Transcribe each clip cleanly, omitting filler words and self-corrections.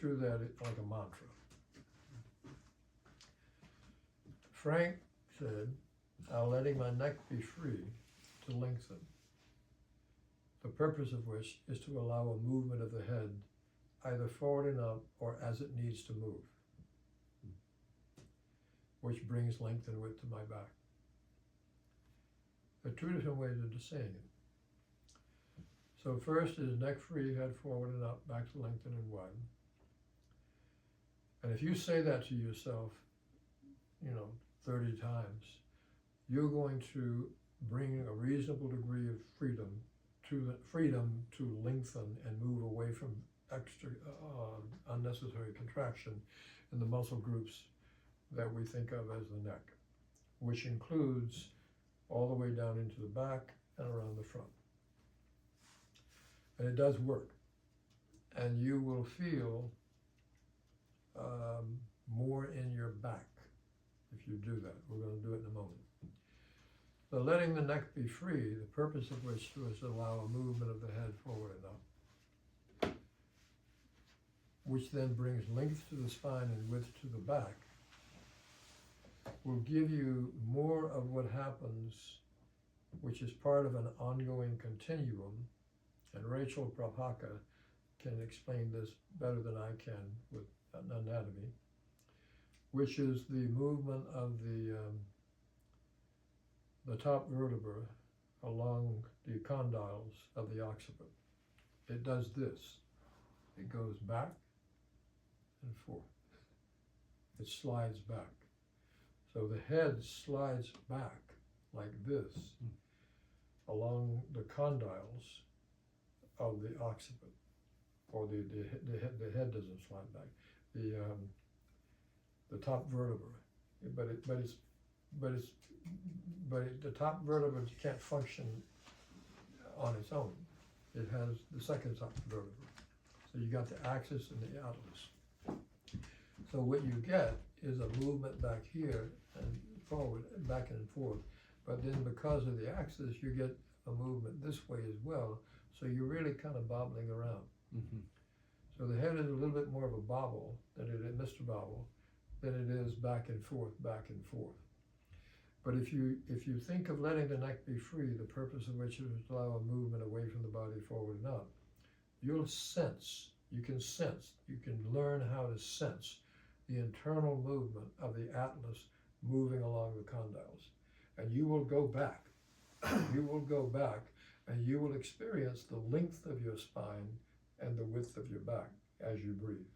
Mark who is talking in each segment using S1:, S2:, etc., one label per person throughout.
S1: through that like a mantra. Frank said, "I'm letting my neck be free to lengthen, the purpose of which is to allow a movement of the head either forward and up or as it needs to move, which brings length and width to my back." There are two different ways of just saying it. So first is neck free, head forward and up, back to lengthen and widen. And if you say that to yourself, 30 times, you're going to bring a reasonable degree of freedom to lengthen and move away from extra unnecessary contraction in the muscle groups that we think of as the neck, which includes all the way down into the back and around the front. And it does work. And you will feel more in your back if you do that. We're going to do it in a moment. So letting the neck be free, the purpose of which was to allow a movement of the head forward and up, which then brings length to the spine and width to the back, will give you more of what happens, which is part of an ongoing continuum, and Rachel Prabhaka can explain this better than I can with anatomy, which is the movement of the top vertebra along the condyles of the occiput. It does this. It goes back and forth. It slides back. So the head slides back like this along the condyles of the occiput, or the head doesn't slide back. The top vertebra, but the top vertebra can't function on its own. It has the second top vertebra. So you got the axis and the atlas. So what you get is a movement back here and forward and back and forth. But then because of the axis, you get a movement this way as well. So you're really kind of bobbling around. Mm-hmm. So the head is a little bit more of a bobble than it is Mr. Bobble, than it is back and forth, back and forth. But if you think of letting the neck be free, the purpose of which is to allow a movement away from the body forward and up, you'll sense, you can learn how to sense the internal movement of the atlas moving along the condyles. And you will go back, and you will experience the length of your spine and the width of your back as you breathe.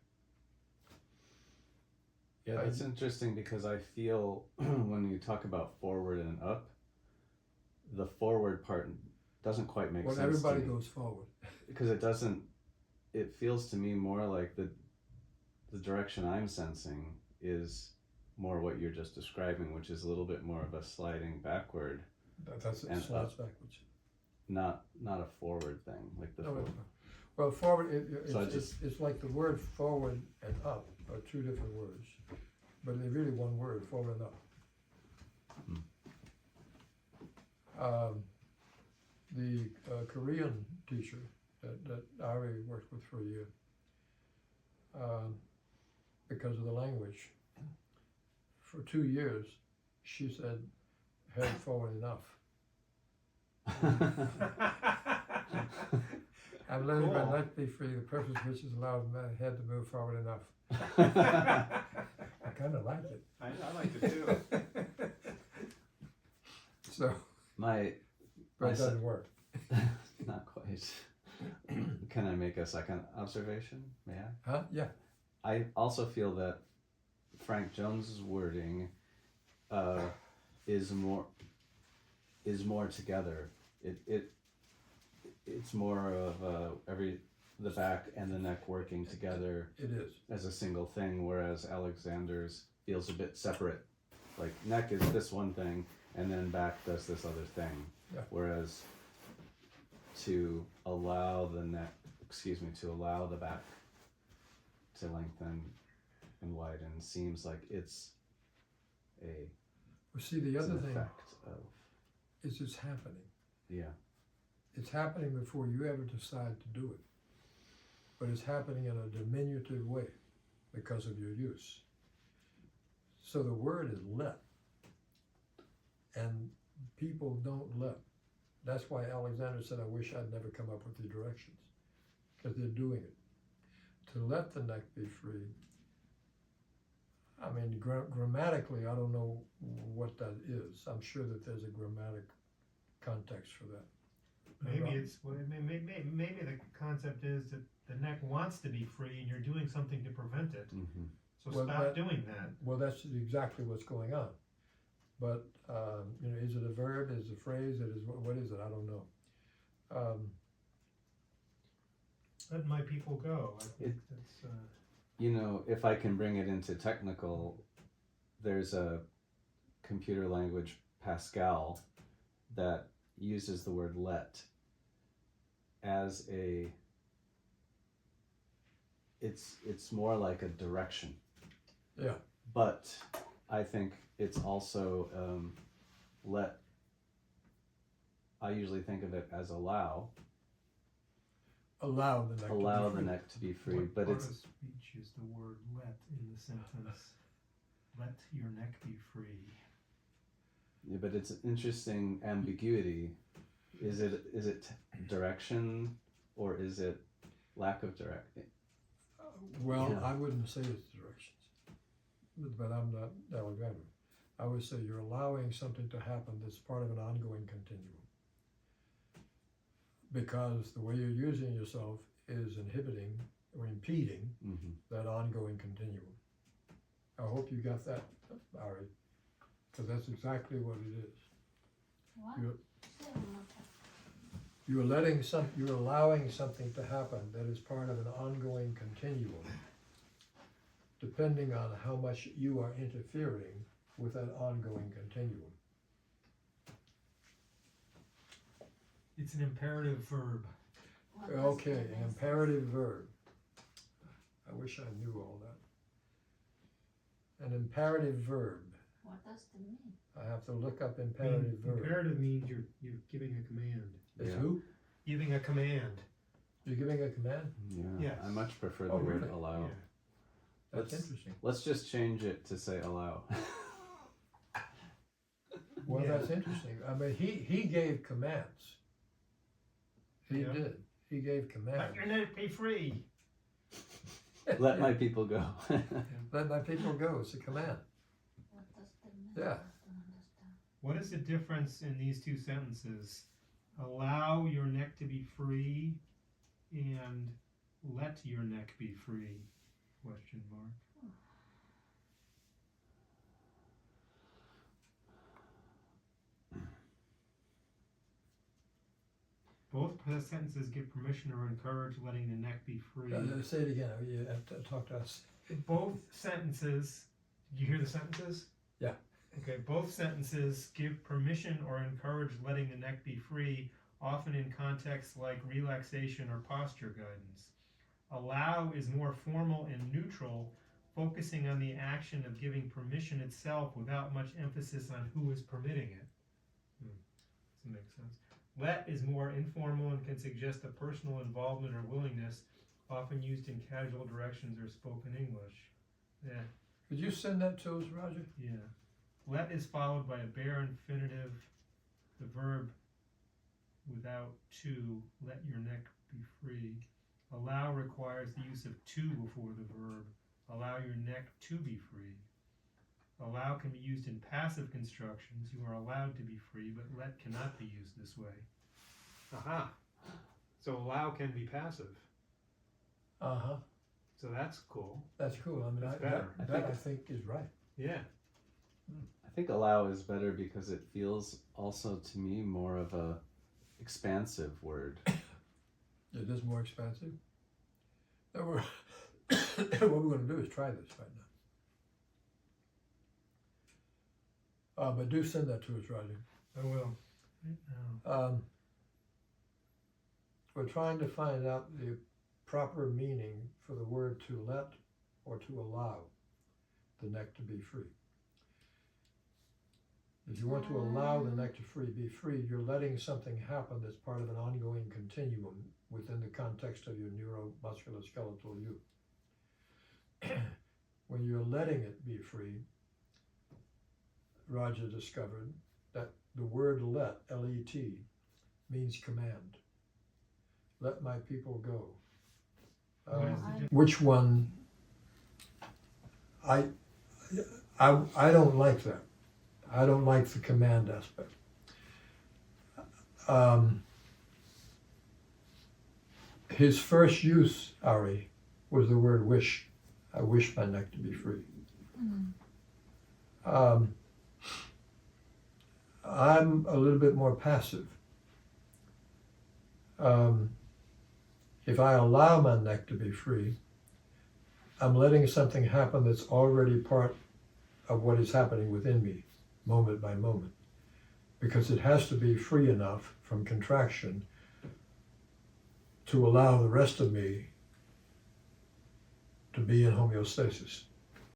S2: Yeah, that's interesting because I feel when you talk about forward and up, the forward part doesn't quite make sense.
S1: Well, everybody goes forward.
S2: Because it feels to me more like the direction I'm sensing is more what you're just describing, which is a little bit more of a sliding backward.
S1: That's it, slides backwards.
S2: Not a forward thing, like the forward.
S1: Well, forward, it's like the word forward and up are two different words, but they're really one word, forward and up. The Korean teacher that Ari worked with for a year, because of the language, for 2 years, she said, head forward enough. I'm letting my neck be free, the purpose of which is allowing my head to move forward enough. I kind of like it.
S3: I like it too.
S1: So, but it doesn't work.
S2: Not quite. Can I make a second observation? May I?
S1: Huh? Yeah.
S2: I also feel that Frank Jones's wording is more together. It's more of the back and the neck working together.
S1: It is
S2: as a single thing, whereas Alexander's feels a bit separate. Like neck is this one thing, and then back does this other thing.
S1: Yeah.
S2: Whereas to allow the back to lengthen and widen seems like it's
S1: the other thing
S2: effect of
S1: is it's happening.
S2: Yeah.
S1: It's happening before you ever decide to do it. but it's happening in a diminutive way because of your use. So the word is let, and people don't let. That's why Alexander said, I wish I'd never come up with the directions, because they're doing it. To let the neck be free, I mean, grammatically, I don't know what that is. I'm sure that there's a grammatic context for that.
S3: Maybe maybe the concept is that the neck wants to be free and you're doing something to prevent it.
S2: Mm-hmm.
S3: So
S1: Well,
S3: stop doing that.
S1: Well, that's exactly what's going on. But, you know, is it a verb, is it a phrase, what is it? I don't know.
S3: Let my people go. I think that's.
S2: You know, if I can bring it into technical, there's a computer language, Pascal, that uses the word let as it's more like a direction.
S1: Yeah.
S2: But I think it's also let. I usually think of it as allow.
S1: Allow the neck to be
S2: Allow the
S1: free.
S2: neck to be free,
S3: What
S2: but
S3: part
S2: it's
S3: of speech is the word let in the sentence? Let your neck be free.
S2: yeah, but it's an interesting ambiguity. Is it direction or is it lack of direction?
S1: Well,
S2: Yeah.
S1: I wouldn't say it's directions, but I'm not Alexander. I would say you're allowing something to happen that's part of an ongoing continuum. Because the way you're using yourself is inhibiting or impeding
S2: Mm-hmm.
S1: that ongoing continuum. I hope you got that, Ari, because that's exactly what it is.
S4: What?
S1: You're-
S4: Say one more time.
S1: You're allowing something to happen that is part of an ongoing continuum, depending on how much you are interfering with that ongoing continuum.
S3: It's an imperative verb.
S4: What does
S1: Okay,
S4: the
S1: an
S4: message-
S1: imperative verb. I wish I knew all that. An imperative verb.
S4: What does it mean?
S1: I have to look up imperative verb.
S3: Imperative means you're giving a command.
S1: It's
S2: Yeah.
S1: who?
S3: Giving a command.
S1: You're giving a command?
S2: Yeah,
S3: Yes.
S2: I much prefer the
S1: Oh,
S2: word
S1: really?
S2: allow.
S3: Yeah.
S1: That's
S2: Let's-
S1: interesting.
S2: Let's just change it to say allow.
S1: Well,
S3: Yeah.
S1: that's interesting. I mean, he gave commands. He
S3: Yeah.
S1: did. He gave
S3: Let
S1: commands.
S3: your neck be free.
S2: Let my people go.
S1: Let my people go. It's a command.
S4: What does the mean?
S1: Yeah.
S4: I don't understand.
S3: What is the difference in these two sentences? Allow your neck to be free and let your neck be free? Question mark. Both sentences give permission or encourage letting the neck be free.
S1: Say it again. You have to talk to us.
S3: Both sentences, did you hear the sentences?
S1: Yeah.
S3: Okay, both sentences give permission or encourage letting the neck be free, often in contexts like relaxation or posture guidance. Allow is more formal and neutral, focusing on the action of giving permission itself without much emphasis on who is permitting it. Does that make sense? Let is more informal and can suggest a personal involvement or willingness, often used in casual directions or spoken English. Yeah,
S1: Could you send that to us, Roger?
S3: yeah. Let is followed by a bare infinitive, the verb without to, let your neck be free. Allow requires the use of to before the verb. Allow your neck to be free. Allow can be used in passive constructions. You are allowed to be free, but let cannot be used this way. Aha. So allow can be passive.
S1: Uh-huh.
S3: So that's cool.
S1: That's cool. I mean,
S3: That's
S1: that,
S3: better.
S1: that I think is right.
S3: Yeah.
S2: I think allow is better because it feels also to me more of a expansive word.
S1: It is more expensive. Now we're what we're going to do is try this right now. But do send that to us, Roger.
S3: I will. Right now.
S1: We're trying to find out the proper meaning for the word to let or to allow the neck to be free. If you want to allow the neck to be free, you're letting something happen that's part of an ongoing continuum within the context of your neuromusculoskeletal you. When you're letting it be free, Roger discovered that the word let, L-E-T, means command. Let my people go.
S3: What is the difference?
S1: Which one? I don't like that. I don't like the command aspect. His first use, Ari, was the word wish. I wish my neck to be free. I'm a little bit more passive. If I allow my neck to be free, I'm letting something happen that's already part of what is happening within me, moment by moment, because it has to be free enough from contraction to allow the rest of me to be in homeostasis.